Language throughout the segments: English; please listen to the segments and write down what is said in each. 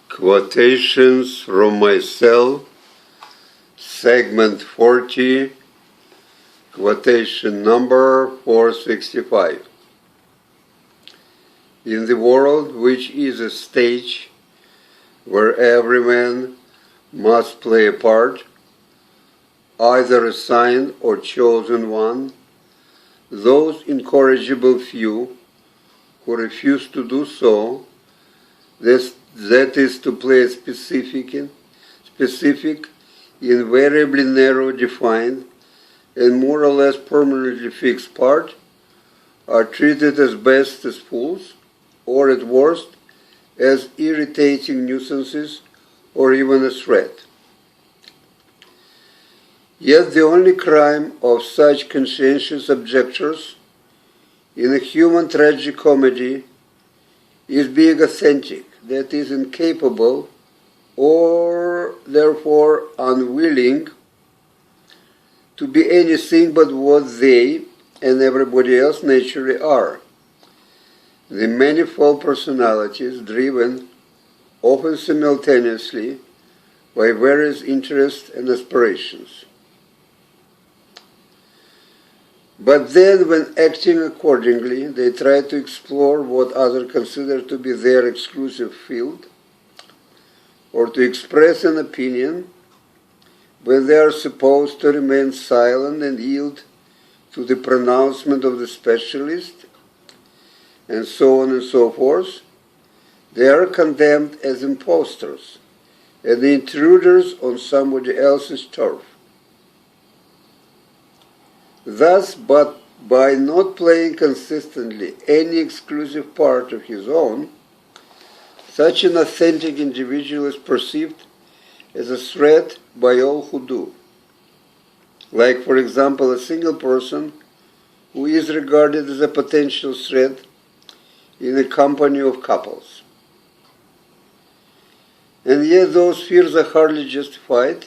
Quotations from myself, segment 40, quotation number 465. In the world, which is a stage where every man must play a part, either assigned or chosen one, those incorrigible few who refuse to do so, that is to play a specific, invariably narrow defined, and more or less permanently fixed part, are treated as best as fools, or at worst, as irritating nuisances, or even a threat. Yet the only crime of such conscientious objectors in a human tragicomedy is being authentic, that is, incapable or therefore unwilling to be anything but what they and everybody else naturally are. The manifold personalities driven, often simultaneously, by various interests and aspirations. But then, when acting accordingly, they try to explore what others consider to be their exclusive field, or to express an opinion when they are supposed to remain silent and yield to the pronouncement of the specialist, and so on and so forth, they are condemned as impostors and intruders on somebody else's turf. Thus, but by not playing consistently any exclusive part of his own, such an authentic individual is perceived as a threat by all who do. Like, for example, a single person who is regarded as a potential threat in a company of couples. And yet those fears are hardly justified,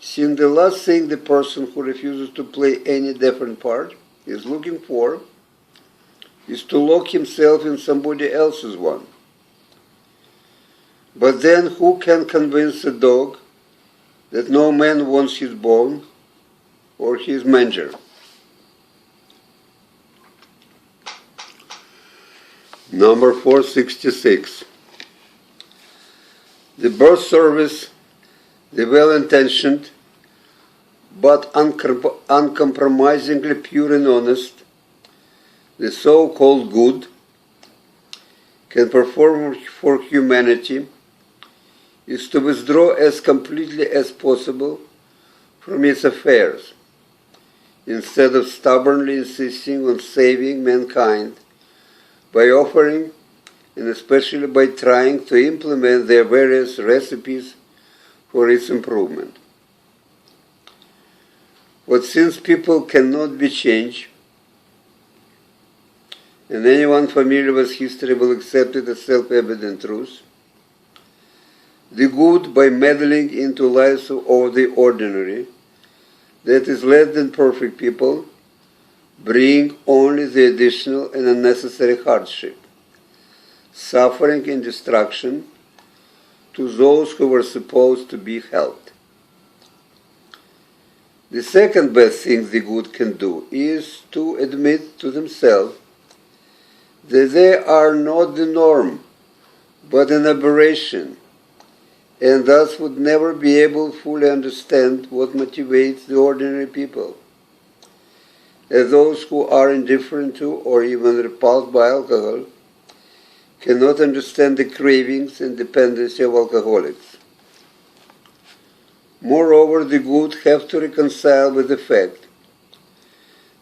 since the last thing the person who refuses to play any different part is looking for is to lock himself in somebody else's one. But then who can convince a dog that no man wants his bone or his manger? Number 466. The birth service, the well-intentioned, but uncompromisingly pure and honest, the so-called good, can perform for humanity is to withdraw as completely as possible from its affairs, instead of stubbornly insisting on saving mankind by offering, and especially by trying to implement their various recipes for its improvement. But since people cannot be changed, and anyone familiar with history will accept it as self-evident truth, the good, by meddling into lives of the ordinary, that is less than perfect people, bring only the additional and unnecessary hardship, suffering and destruction to those who were supposed to be helped. The second best thing the good can do is to admit to themselves that they are not the norm, but an aberration, and thus would never be able to fully understand what motivates the ordinary people, as those who are indifferent to or even repulsed by alcohol cannot understand the cravings and dependency of alcoholics. Moreover, the good have to reconcile with the fact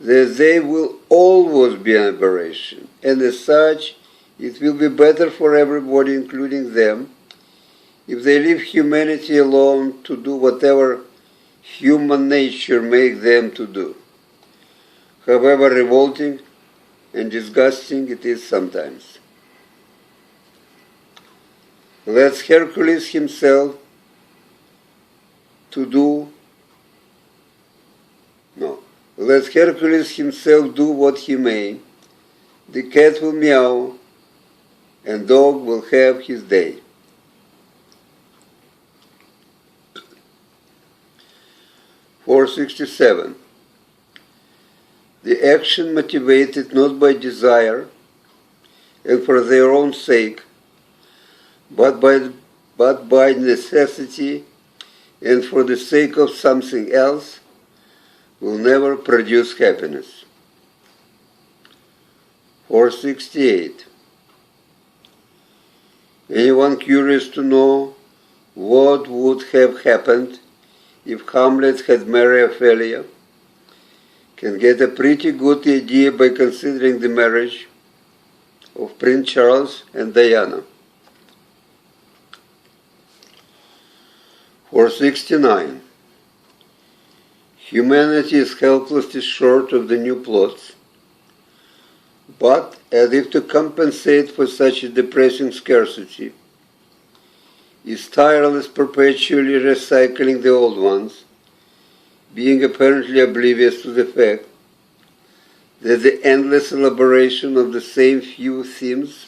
that they will always be an aberration, and as such, it will be better for everybody, including them, if they leave humanity alone to do whatever human nature makes them to do, however revolting and disgusting it is sometimes. Let Hercules himself let Hercules himself do what he may, the cat will meow, and dog will have his day. 467. The action motivated not by desire and for their own sake, but by necessity and for the sake of something else, will never produce happiness. 468. Anyone curious to know what would have happened if Hamlet had married Ophelia can get a pretty good idea by considering the marriage of Prince Charles and Diana. 469. Humanity is helplessly short of the new plots, but as if to compensate for such a depressing scarcity, is tireless perpetually recycling the old ones, being apparently oblivious to the fact that the endless elaboration of the same few themes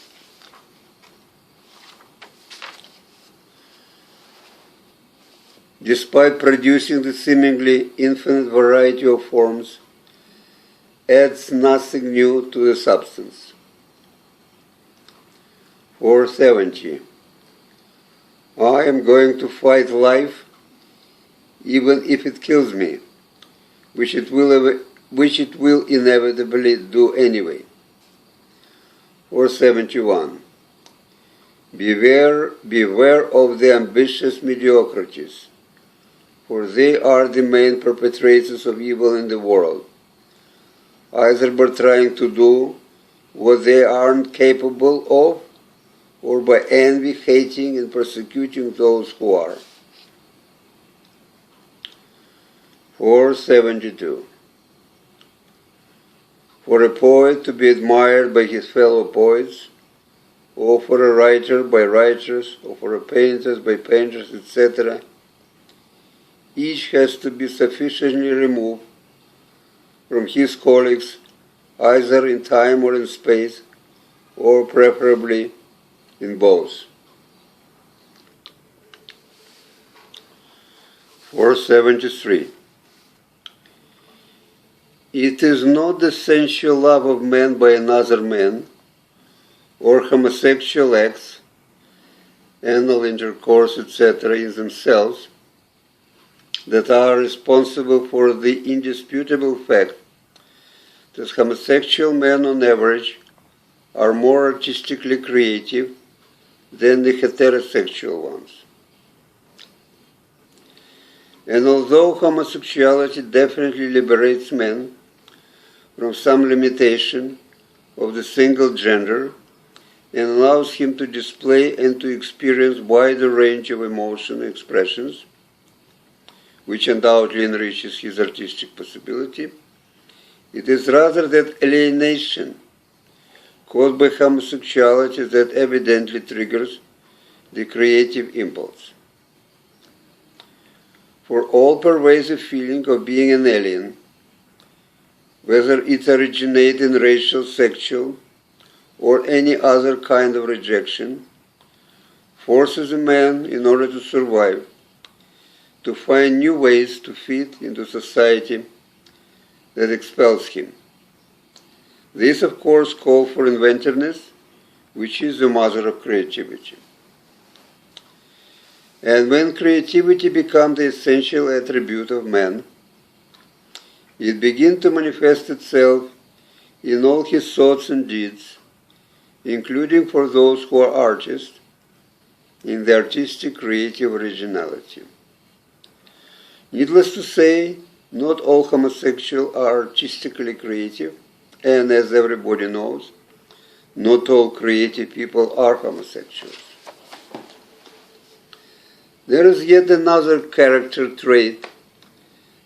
despite producing the seemingly infinite variety of forms, adds nothing new to the substance. 470. I am going to fight life even if it kills me, which it will inevitably do anyway. 471. Beware of the ambitious mediocrities, for they are the main perpetrators of evil in the world, either by trying to do what they aren't capable of, or by envy, hating, and persecuting those who are. 472. For a poet to be admired by his fellow poets, or for a writer by writers, or for a painter by painters, etc., each has to be sufficiently removed from his colleagues, either in time or in space, or preferably in both. 473. It is not the sensual love of man by another man, or homosexual acts, anal intercourse, etc., in themselves, that are responsible for the indisputable fact that homosexual men on average are more artistically creative than the heterosexual ones. And although homosexuality definitely liberates men from some limitation of the single gender and allows him to display and to experience wider range of emotional expressions, which undoubtedly enriches his artistic possibility, it is rather that alienation caused by homosexuality that evidently triggers the creative impulse. For all pervasive feeling of being an alien, whether it originates in racial, sexual, or any other kind of rejection, forces a man, in order to survive, to find new ways to fit into society that expels him. This, of course, calls for inventiveness, which is the mother of creativity. And when creativity becomes the essential attribute of man, it begins to manifest itself in all his thoughts and deeds, including for those who are artists, in the artistic creative originality. Needless to say, not all homosexuals are artistically creative, and as everybody knows, not all creative people are homosexuals. There is yet another character trait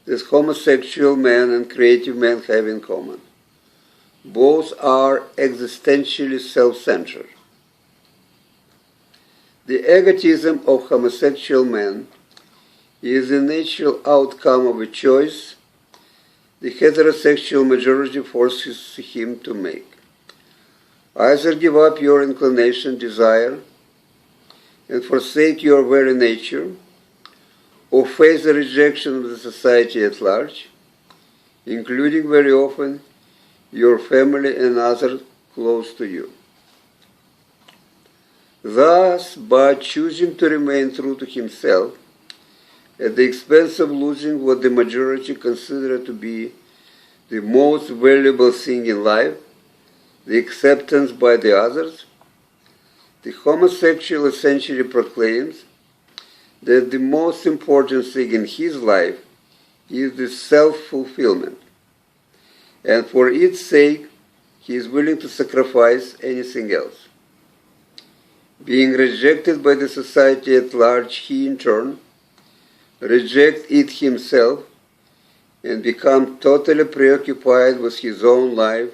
that homosexual men and creative men have in common. Both are existentially self-centered. The egotism of homosexual men is the natural outcome of a choice the heterosexual majority forces him to make. Either give up your inclination, desire, and forsake your very nature, or face the rejection of the society at large, including very often your family and others close to you. Thus, by choosing to remain true to himself, at the expense of losing what the majority consider to be the most valuable thing in life, the acceptance by the others, the homosexual essentially proclaims that the most important thing in his life is the self-fulfillment, and for its sake he is willing to sacrifice anything else. Being rejected by the society at large, he in turn rejects it himself and becomes totally preoccupied with his own life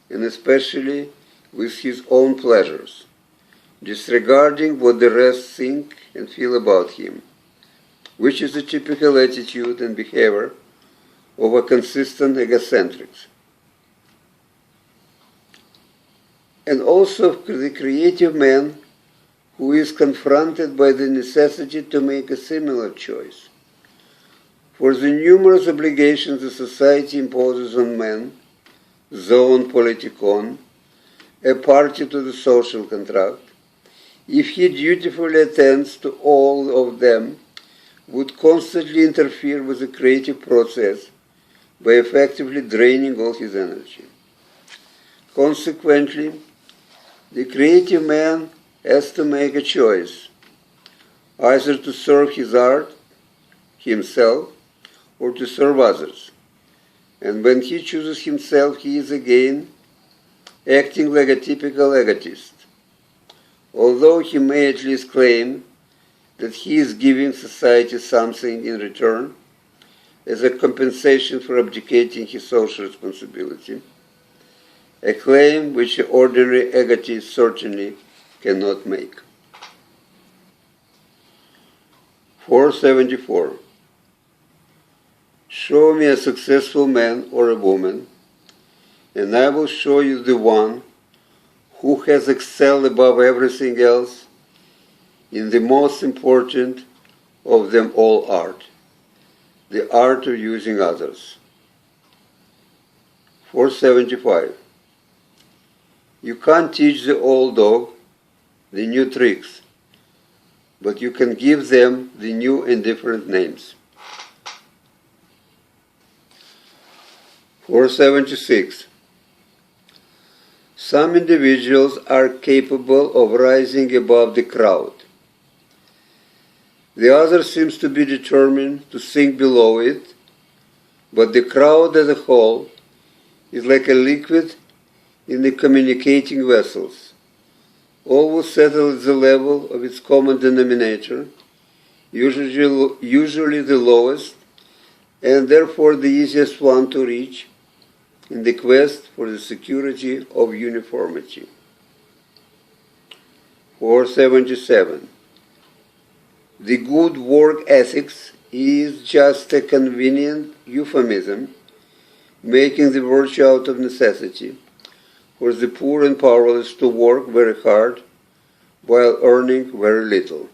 and especially with his own pleasures, disregarding what the rest think and feel about him, which is a typical attitude and behavior of a consistent egocentrics. And also the creative man who is confronted by the necessity to make a similar choice. For the numerous obligations the society imposes on man, zoon politikon, a party to the social contract, if he dutifully attends to all of them, would constantly interfere with the creative process by effectively draining all his energy. Consequently, the creative man has to make a choice, either to serve his art, himself, or to serve others. And when he chooses himself, he is again acting like a typical egotist, although he may at least claim that he is giving society something in return as a compensation for abdicating his social responsibility, a claim which an ordinary egotist certainly cannot make. 474. Show me a successful man or a woman, and I will show you the one who has excelled above everything else in the most important of them all art, the art of using others. 475. You can't teach the old dog the new tricks, but you can give them the new and different names. 476. Some individuals are capable of rising above the crowd. The other seems to be determined to sink below it, but the crowd as a whole is like a liquid in the communicating vessels. All will settle at the level of its common denominator, usually the lowest, and therefore the easiest one to reach in the quest for the security of uniformity. 477. The good work ethics is just a convenient euphemism, making the virtue out of necessity, for the poor and powerless to work very hard while earning very little.